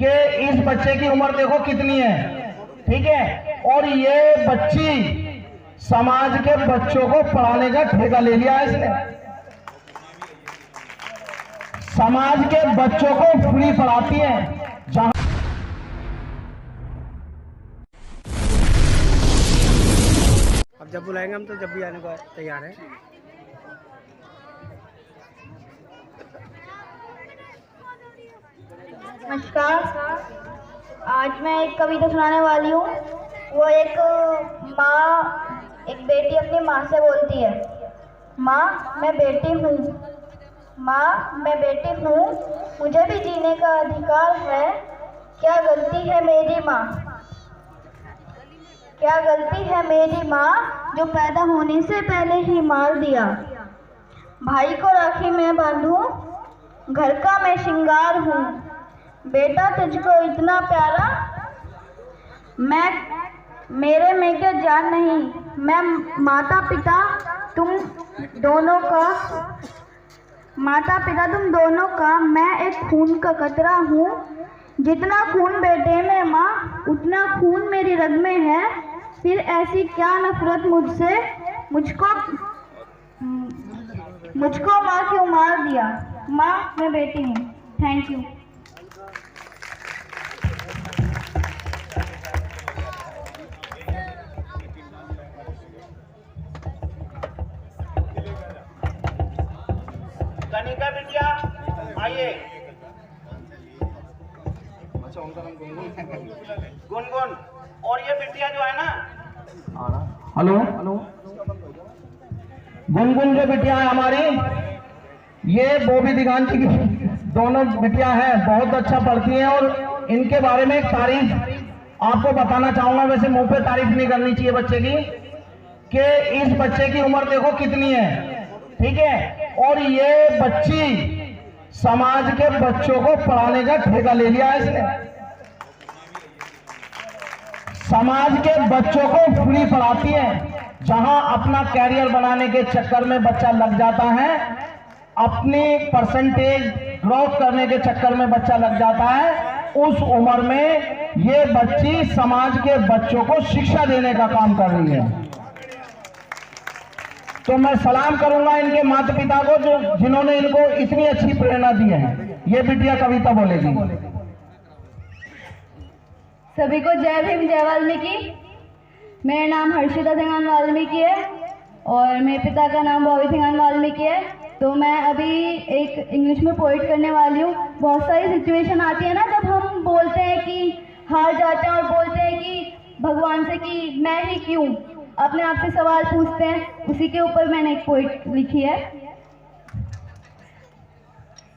कि इस बच्चे की उम्र देखो कितनी है, ठीक है, और ये बच्ची समाज के बच्चों को पढ़ाने का ठेका ले लिया है इसने। समाज के बच्चों को फ्री पढ़ाती है। जहां अब जब बुलाएंगे हम तो जब भी आने को तैयार है। नमस्कार, आज मैं एक कविता सुनाने वाली हूँ। वो एक बेटी अपनी माँ से बोलती है, माँ मैं बेटी हूँ, माँ मैं बेटी हूँ, मुझे भी जीने का अधिकार है। क्या गलती है मेरी माँ, क्या गलती है मेरी माँ, जो पैदा होने से पहले ही मार दिया। भाई को राखी मैं बांधूं, घर का मैं श्रृंगार हूँ। बेटा तुझको इतना प्यारा, मेरे में क्या जान नहीं। मैं माता पिता तुम दोनों का मैं एक खून का कतरा हूँ। जितना खून बेटे में माँ, उतना खून मेरी रग में है। फिर ऐसी क्या नफरत मुझसे, मुझको माँ क्यों मार दिया। माँ मैं बेटी हूँ। Thank you. कनिका बिटिया आइए। गुनगुन, और ये बिटिया जो है ना, हेलो हेलो, गुनगुन जो बिटिया है हमारी, ये बॉबी दिगांची की दोनों बिटिया हैं, बहुत अच्छा पढ़ती हैं। और इनके बारे में एक तारीफ आपको बताना चाहूंगा। वैसे मुंह पे तारीफ नहीं करनी चाहिए बच्चे की, कि इस बच्चे की उम्र देखो कितनी है, ठीक है, और ये बच्ची समाज के बच्चों को पढ़ाने का ठेका ले लिया है इसने। समाज के बच्चों को फ्री पढ़ाती है। जहां अपना कैरियर बनाने के चक्कर में बच्चा लग जाता है, अपनी परसेंटेज ग्रोथ करने के चक्कर में बच्चा लग जाता है, उस उम्र में ये बच्ची समाज के बच्चों को शिक्षा देने का काम कर रही है। तो मैं सलाम करूंगा इनके माता पिता को, जिन्होंने इनको इतनी अच्छी प्रेरणा दी है। ये बिटिया कविता बोलेगी। सभी को जय भीम, जय वाल्मीकि। मेरा नाम हर्षिता थेंगान वाल्मीकि है और मेरे पिता का नाम बॉबी थेंगान वाल्मीकि है। तो मैं अभी एक इंग्लिश में पोइट करने वाली हूँ। बहुत सारी सिचुएशन आती है ना, जब हम बोलते हैं कि हार जाते हैं और बोलते हैं कि भगवान से कि मैं ही क्यों, अपने आप से सवाल पूछते हैं। उसी के ऊपर मैंने एक पोइट लिखी है।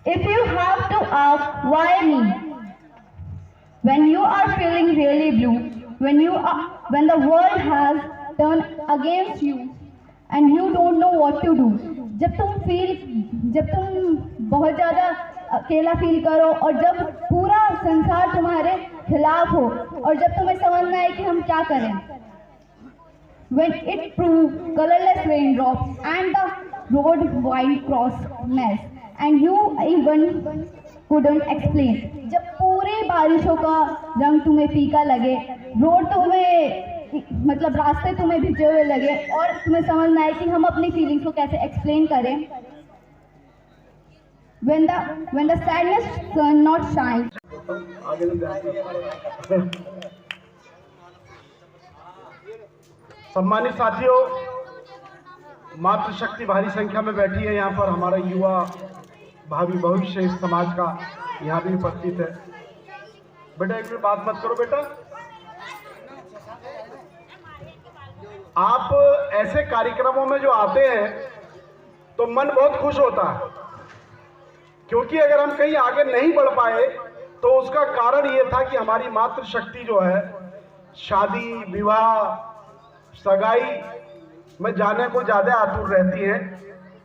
If you have to ask why me, when you are feeling really blue, when the world has turned against you and you don't know what to do, जब तुम बहुत ज़्यादा अकेला फील करो और जब पूरा संसार तुम्हारे खिलाफ हो और जब तुम्हें समझ में आए कि हम क्या करें। When it proved colorless raindrops and the road wide cross mess and you even couldn't explain, जब पूरी बारिशों का रंग तुम्हें फीका लगे, रोड तुम्हें मतलब रास्ते तुम्हें भिजे हुए लगे और तुम्हें समझ में आए कि हम अपनी फीलिंग्स को कैसे एक्सप्लेन करें। When the sadness sun not shine, सम्मानित साथियों, मातृशक्ति भारी संख्या में बैठी है यहाँ पर। हमारा युवा भावी भविष्य इस समाज का यहाँ भी उपस्थित है। बेटा एक मिनट बात मत करो बेटा। आप ऐसे कार्यक्रमों में जो आते हैं तो मन बहुत खुश होता है, क्योंकि अगर हम कहीं आगे नहीं बढ़ पाए तो उसका कारण ये था कि हमारी मातृशक्ति जो है शादी विवाह सगाई में जाने को ज़्यादा आतुर रहती है,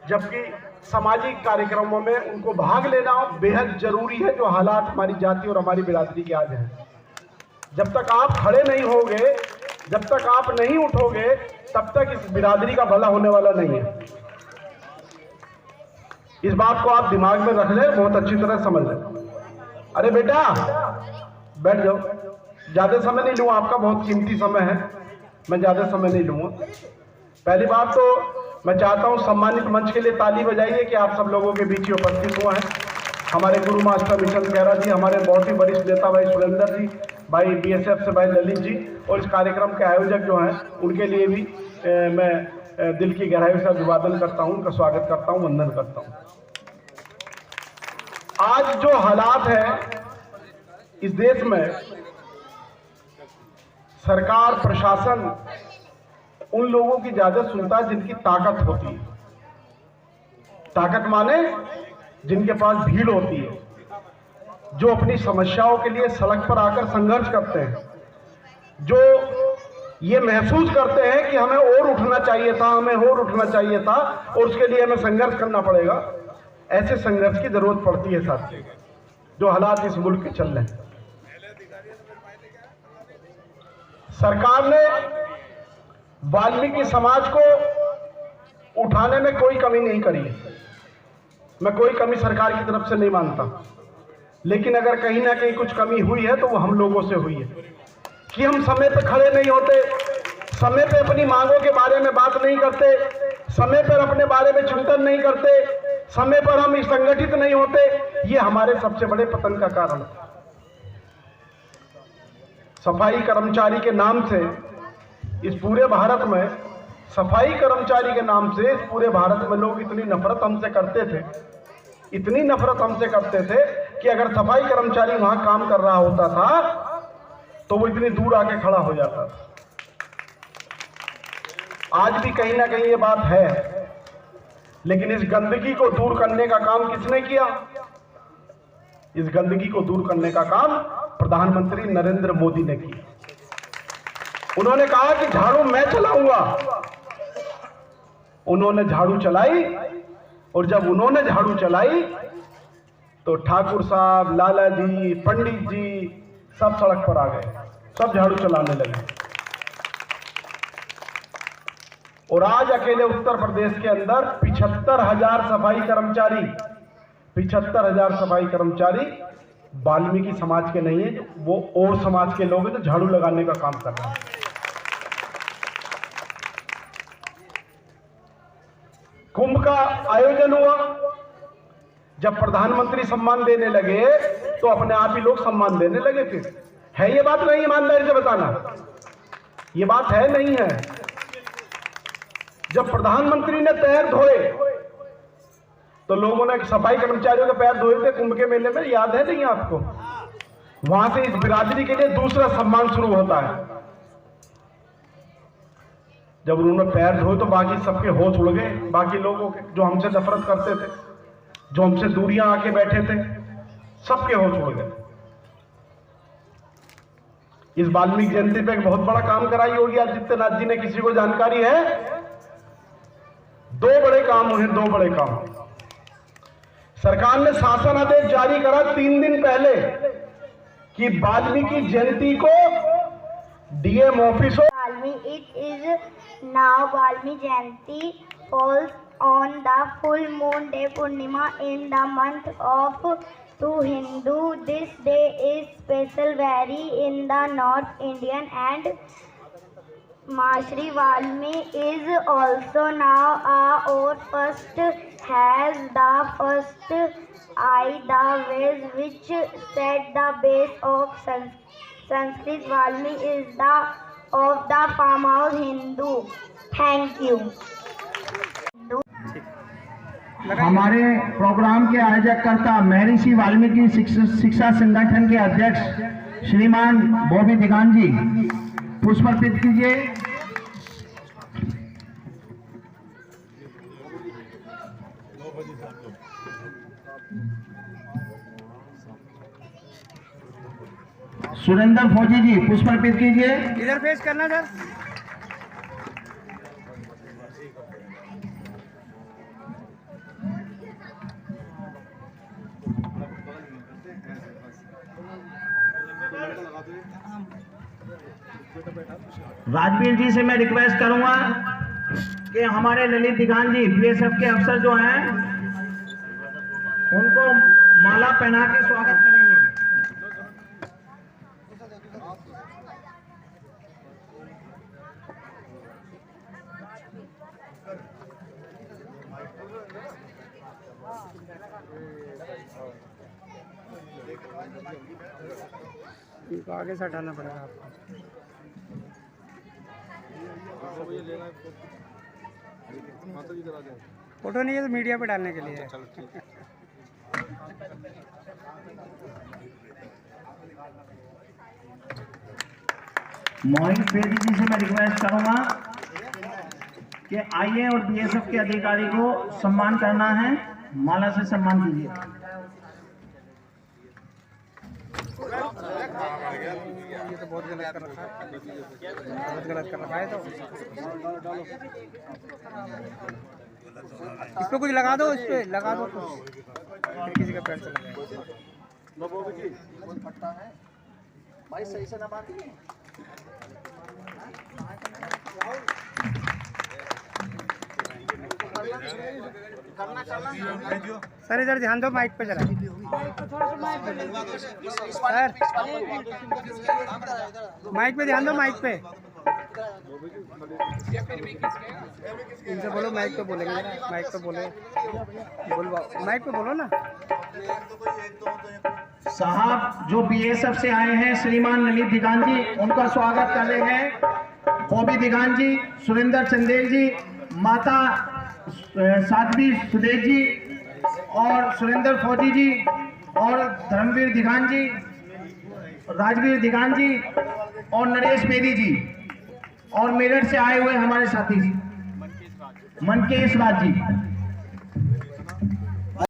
जबकि सामाजिक कार्यक्रमों में उनको भाग लेना बेहद जरूरी है, जो हालात हमारी जाति और हमारी बिरादरी के आज हैं। जब तक आप खड़े नहीं होगे, जब तक आप नहीं उठोगे, तब तक इस बिरादरी का भला होने वाला नहीं है। इस बात को आप दिमाग में रख लें, बहुत अच्छी तरह समझ लें। अरे बेटा बैठ जाओ, ज़्यादा समय नहीं लूँगा, आपका बहुत कीमती समय है, मैं ज़्यादा समय नहीं लूँगा। पहली बात तो मैं चाहता हूँ सम्मानित मंच के लिए ताली बजाइए कि आप सब लोगों के बीच ही उपस्थित हुआ है। हमारे गुरु मास्टर मिशन खैरा जी, हमारे बहुत ही वरिष्ठ नेता भाई सुरेंद्र जी, भाई BSF से भाई ललित जी, और इस कार्यक्रम के आयोजक जो हैं उनके लिए भी मैं दिल की गहराई से अभिवादन करता हूँ, उनका स्वागत करता हूँ, वंदन करता हूँ। आज जो हालात है इस देश में, सरकार प्रशासन उन लोगों की ज्यादा सुनता है जिनकी ताकत होती है। ताकत माने जिनके पास भीड़ होती है, जो अपनी समस्याओं के लिए सड़क पर आकर संघर्ष करते हैं, जो ये महसूस करते हैं कि हमें और उठना चाहिए था, हमें और उठना चाहिए था और उसके लिए हमें संघर्ष करना पड़ेगा। ऐसे संघर्ष की जरूरत पड़ती है साथियों, जो हालात इस मुल्क के चल रहे हैं। सरकार ने वाल्मीकि समाज को उठाने में कोई कमी नहीं करी है, मैं कोई कमी सरकार की तरफ से नहीं मानता, लेकिन अगर कहीं ना कहीं कुछ कमी हुई है तो वो हम लोगों से हुई है कि हम समय पे खड़े नहीं होते, समय पे अपनी मांगों के बारे में बात नहीं करते, समय पर अपने बारे में चिंतन नहीं करते, समय पर हम संगठित नहीं होते। ये हमारे सबसे बड़े पतन का कारण है। सफाई कर्मचारी के नाम से इस पूरे भारत में, सफाई कर्मचारी के नाम से इस पूरे भारत में लोग इतनी नफरत हमसे करते थे, इतनी नफरत हमसे करते थे कि अगर सफाई कर्मचारी वहां काम कर रहा होता था तो वो इतनी दूर आके खड़ा हो जाता था। आज भी कहीं ना कहीं ये बात है, लेकिन इस गंदगी को दूर करने का काम किसने किया? इस गंदगी को दूर करने का काम प्रधानमंत्री नरेंद्र मोदी ने किया। उन्होंने कहा कि झाड़ू मैं चलाऊंगा, उन्होंने झाड़ू चलाई, और जब उन्होंने झाड़ू चलाई तो ठाकुर साहब, लाला जी, पंडित जी सब सड़क पर आ गए, सब झाड़ू चलाने लगे। और आज अकेले उत्तर प्रदेश के अंदर 75,000 सफाई कर्मचारी, 75,000 सफाई कर्मचारी वाल्मीकि समाज के नहीं है, वो और समाज के लोग हैं जो झाड़ू लगाने का काम कर रहे हैं। कुंभ का आयोजन हुआ, जब प्रधानमंत्री सम्मान देने लगे तो अपने आप ही लोग सम्मान देने लगे। फिर है ये बात नहीं, ईमानदारी से बताना, ये बात है नहीं है। जब प्रधानमंत्री ने पैर धोए तो लोगों ने सफाई कर्मचारियों के पैर धोए थे कुंभ के मेले में, याद है नहीं आपको? वहां से इस बिरादरी के लिए दूसरा सम्मान शुरू होता है। जब उन्होंने पैर धोए तो बाकी सबके होश उड़ गए, बाकी लोगों के जो हमसे नफरत करते थे, जो हमसे दूरियां आके बैठे थे, सबके होश उड़ गए। इस वाल्मीकि जयंती पे एक बहुत बड़ा काम कराई होगी आदित्यनाथ जी ने, किसी को जानकारी है? दो बड़े काम हुए, दो बड़े काम। सरकार ने शासन आदेश जारी करा 3 दिन पहले कि वाल्मीकि जयंती को डीएम ऑफिसों, It is now Valmiki Jayanti falls on the full moon day Purnima in the month of to Hindu. This day is special very in the North Indian, and Maharishi Valmiki is also now our first has the first eye the ways which set the base of Sanskrit. Valmiki is the of the farmhouse Hindu. Thank you. हमारे programme के आयोजक कर्ता महर्षि वाल्मीकि शिक्षा संगठन के अध्यक्ष श्रीमान बॉबी दिगान जी, पुष्प अर्पित कीजिए। सुरेंद्र फौजी जी, पुष्प अर्पित कीजिए। इधर पेश करना सर। राजवीर जी से मैं रिक्वेस्ट करूंगा कि हमारे ललित दिगान जी BSF के अफसर जो हैं उनको माला पहना के स्वागत करेंगे। इनको आगे से हटाना पड़ेगा आपको। फोटो नहीं है तो मीडिया पे डालने के लिए है। मोहित बेदी जी से मैं रिक्वेस्ट करूंगा कि आइए और बीएसएफ के अधिकारी को सम्मान करना है, माला से सम्मान कीजिए। ये तो बहुत गलत कर रखा है, बहुत गलत कर रखा है। तो इस पे कुछ लगा दो, इस पे लगा दो कुछ, किसी का पैर चला जाए। भाई सही से दबाती है। सर इधर ध्यान दो, माइक पे जरा। सर माइक पे ध्यान दो, माइक पे। इनसे बोलो माइक पे बोलेंगे, माइक पे बोले, बोलवाओ, माइक पे बोलो ना। साहब जो बीएसएफ से आए हैं श्रीमान ललित दिगान जी, उनका स्वागत कर रहे हैं। बॉबी दिगान जी, सुरेंद्र चंदेल जी, माता साध्वी सुदेश जी और सुरेंद्र फौजी जी और धर्मवीर दिगान जी, राजवीर दिगान जी और नरेश बेदी जी और मेरठ से आए हुए हमारे साथी मनकेश राज जी।